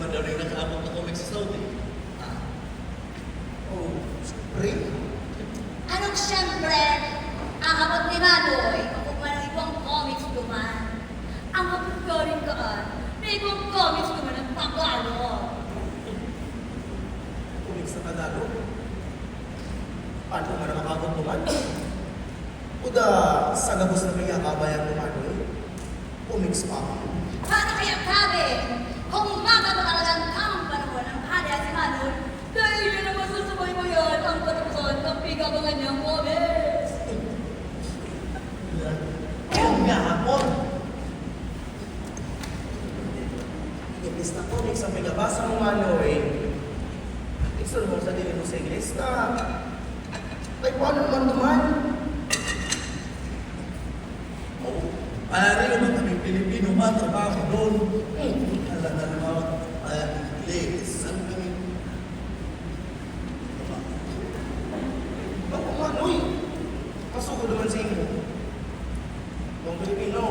mo daw rin nakaabot na comics sa Saudi. Oh, siyempre. Anong siyempre, ang abot ni Manoy, kung walang ibang comics duman. Ang abot ko rin kaan, may ibang comics duman ng Tagalog. Comics sa Tagalog. Paano nga na makabot naman? Uda, sa gabos na kaya kabayan naman eh. Comics pa. Paano kaya sabi, kung umaga pa talagang tamang panahon ng kanya si Manoy, dahil yun ang masusubay mo yan ang patukson ng pigabangan niyang comics. Kaya nga hapon. Imbis na comics ang pinabasa mo Manoy, iksur mo sa dili mo sa iglesia na ay paano naman? Oo. Pare naman kami Pilipino, matrabaho doon. Alam na naman, Ingles. Saan kami? Ako Manoy, kasuko naman sa inyo. Mga Pilipino,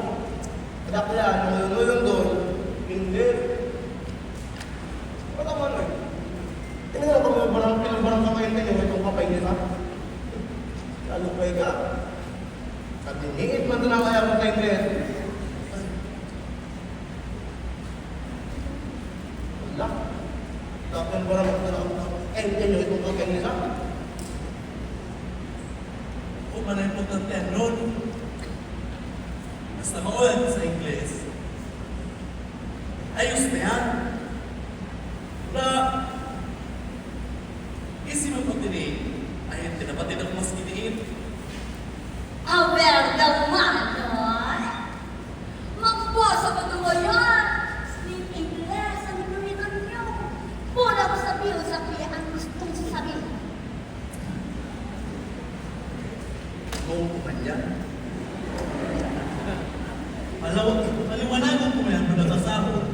kadakla, ngayon doon, hindi. Baka Manoy, tinignan ko mo pinagbarang kamayin kayo itong kapay nila. Lalo pa ka. Kadingit man ito na kaya mo tayo ngayon. Wala. Tapos barang ito na nyo itong kapay nila. Kung man ang importante ang ron. Basta maulan sa Ingles. Ayos na yan. Na isip mo pag tiniin, ayun, tinapatid ako mas kiniin. Aber daw Manoy, magbasa pa daw yan. Sleep Ingles ang inuwitan niyo. Mula ko sabihin sa kuya ang gustong sasabihin. Noong kuman yan. Maliwanagan ko yan kung natasaho.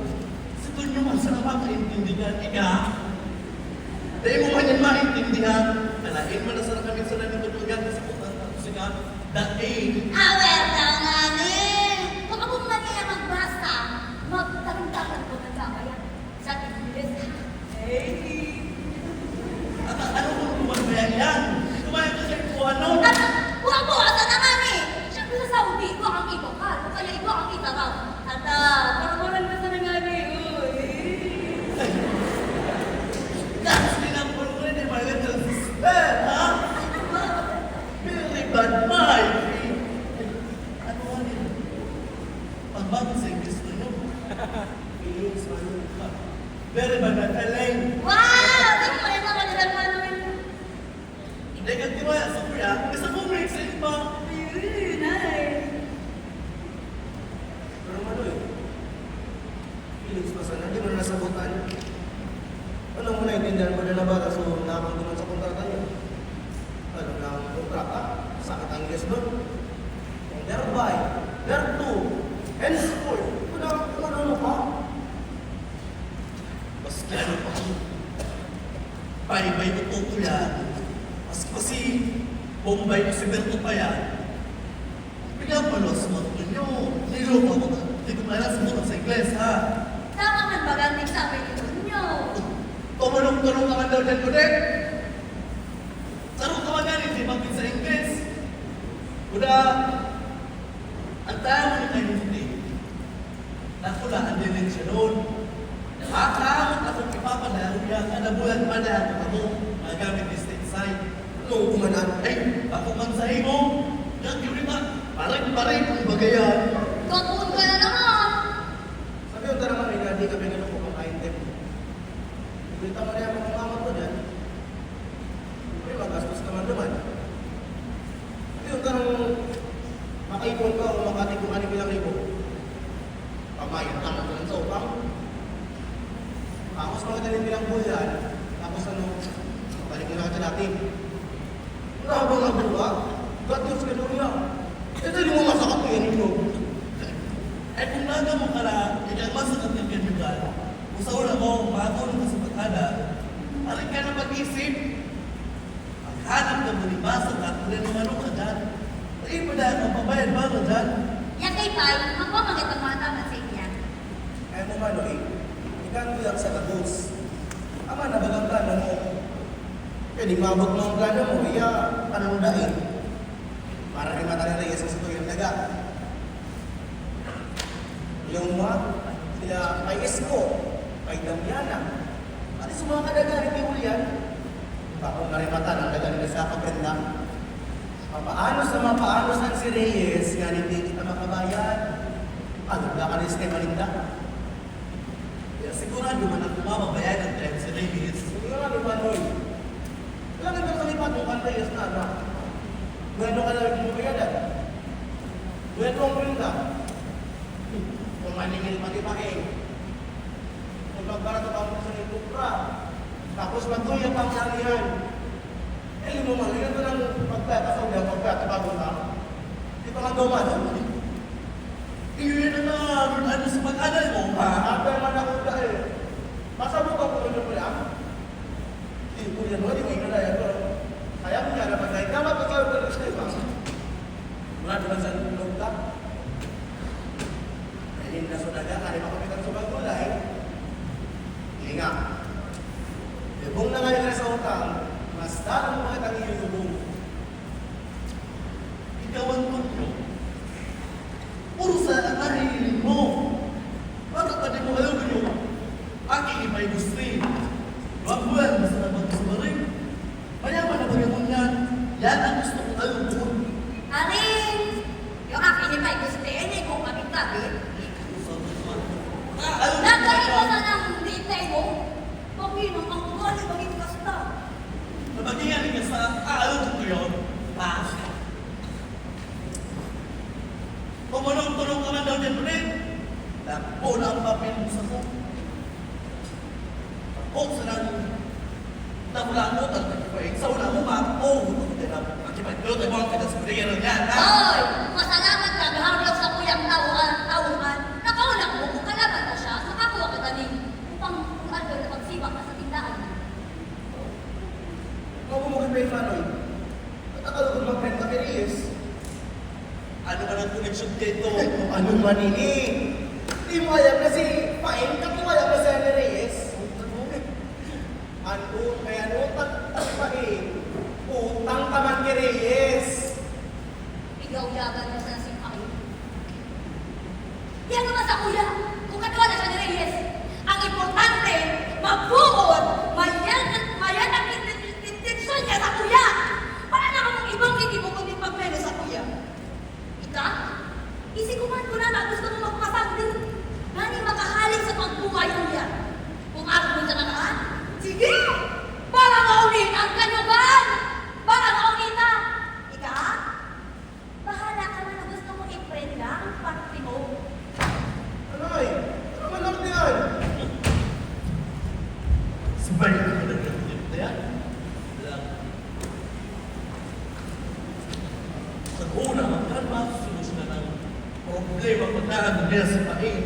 Sa tunyo man sa napakaintindihan, ika. Dahil mo man yan maintindihan, alain mo na sa kami sa nanitutugan sa putang sika, daing. Aber daw namin. Kung ako maniya magbasa, magtarintakan ko na kaya sa Ingles. Hey! At ano kung kumabayan yan? Kumayan ka sa ito ano? At huwag mo asa naman eh! Siyempre sa Saudi, ito ang ibakal. O kaya ito ang itaraw. At parawalan mo sa nangani. That's din ang pulpulin ni my little sister, ha? Very bad mind. Ano nga nila? Pagbago sa English na yun. Feelings, Manoy. Very bad at Elaine. Wow! Ito mo yan naman nilang Manoy. Hindi ka tiwaya sa kuya, isa ko may excited pa. Ayun, ay. Pero Manoy, feelings pa sana, hindi mo na nasagutan. Ano mo naintindihan mo na na ba kaso nakakang naman sa kontrata niyo? Ano na ang kontrata? Sakit ang Ingles doon. And thereby, thereto, henceforth, kung ano pa? Maski ano pa ko. Paibay ko po yan. Maski pa si Bombay ko si Berto pa yan. Pinapalos mo ito nyo. Niloko ko. Hindi ko malas mo sa Ingles, ha? Tama man magaling sabi nito nyo. Tumalong-tulong ka man daw dyan, Kudet. Sarong ka man yan, hindi magpin sa Ingles. Kuda, ang tayo mo kayo hindi. Nakulaan din rin siya noon. Nakakamot akong ipapadaro yan. Kada bulan pa na ako magamit ni stateside. Ano kumanan? Ay, ako man sa imo. Yan, yun ba? Parang kung bagayan. Gatuon ka na naman. Sabi yung tara Manoy, hindi kami ganun kung makain din. Ibigta mo na yung mga kamot ko dyan. May magastos naman naman. Sabi yung tarang makaipon ka o makatikuhan ni bilang libo. Pamayan ka mo sa upang. Tapos mga tanin bilang bulyan. Tapos ano, balik mo na ka natin. Wala ka bang nagawa? God Diyos ka doon niya. Eh, dali mo masakat mo yan ito. Eh kung naga mo ka na, ikang masakat ng kanyugan, kung sa una mo, makatulong ka sa pagkada, aling ka na mag-isip. Ang hanap na mo ni Basag at kung rin ano ka dyan. Ay, pa dyan, ang pabayad ba ka dyan? Yan kay Pai, magpamagat ang mga tama sa inyo. Kaya mo Manoy, Ikan ko yan sa kabus. Ama na bagang plano mo. Pwede mabot mo ang plano mo, iya, panundain. Para rin mata na Reyes sa tuyong daga. Yung mga, sila kay Esko, kay Damiana. Pati sa mga kadaga rin ni Julian. Bakong narimata ng daga nila sa kaprenda. Mapaanos ang si Reyes, nga hindi kita makabayan. Ano ba ka rin sa malinda? Kaya sigurado man ang kumababayan ng time si Reyes. Hindi nga ano ba, Noy? Kailangan ka kalipat mo kang Reyes na anak. Bueno ka na rin mo kaya bueno ang rinda. Kung maningil matipaking. Kung magbarato ka mo sa nitupra. Tapos magtuya pang sanihan. Eh, mo man, ito lang pagkakasaw niya, pagkakabago ka. Di pa nga duman. Iyon na ano sa pag-anal mo, ha? Apa yang mana aku dah masa buka aku minum pelang di kuliah dua di mana ya kalau saya punya ada pakai kamar pakai terus saya bang mulai dengan saya dokter ini dah sudah ada ada makan kita coba mulai ingat bung na ngayon sa utang mas dalam mga tangi yung bung Ikaw ang tunyo. Puro sa nahihilin mo. Bakit pa di mo alam nyo? Aking ipay gusti. Buwan mo sa labang gusto mo rin. Mayaman na bagay yan. Yan ang gusto kong alam mo. Arin! Yung akin ni Mike gusto eh, kung kapit-kapit. Nagkain mo na ng detail mo. Pag-inom ang ugali, maging kasta. Nabagyan ka sa alam ko yun. Pumunong-tunong ka man daw dyan ulit. Lakpo na ang papel mo sa ko. Ako sa nang namulaan mo, tagpagpapay. Sa una mo, makakpo. Makipagpilot ay mga pinasagriyan niya. Hoy! Masalamat ka, nahanglaw sa kuyang tawuhan. Nakaunak mo kung kalaban mo siya, makakuha ka galing upang kung ano na pagsibak ka sa tindahan. kau mau kembali Manoy kalau aku mag-friend ka kay Reyes Ano man ang connection dito? anong manini di mo alam na si Pain di mo alam na si Ana Reyes ano kaya utang Pain utang taman kay Reyes Igaw-yagan mo sa sipahin. Yan naman sa kuya, kung katuwa na siya ni Reyes. Ang importante, mabuod, mayan ang intensyon niya sa kuya. Para na akong ibang hindi mo kundi pagmeno sa kuya. Ika, isikuman ko na gusto mo magpasagdin. Nani makahalik sa pagbuhay kuya. Kung ako mo sa nakaan, sige! Para maunin ang kanyugan! Para maunin na! Ika, bahala ka na gusto mo i-friend lang ang party mo. Anoy ano man lang diyan Sabay ka na nag-tip na yan. Sa una, magkaan masusunod na ng problema pagkaan niya sa pain.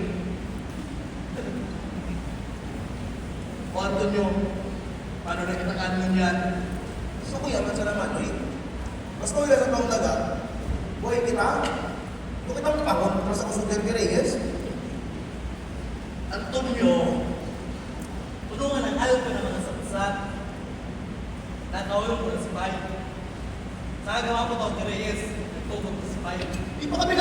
O Antonio, paano na kita kanin yan? so kuya man sa naman Manoy mas kuya sa taong daga buhay kita kung kitang pangon para sa kusugan kay Reyes Antonio, tulungan ang ayaw ka ng mga sapsat. Nakawin mo na si Bayo. Sa gawa ko to, Reyes, nagtutog ko si Bayo. di pa kami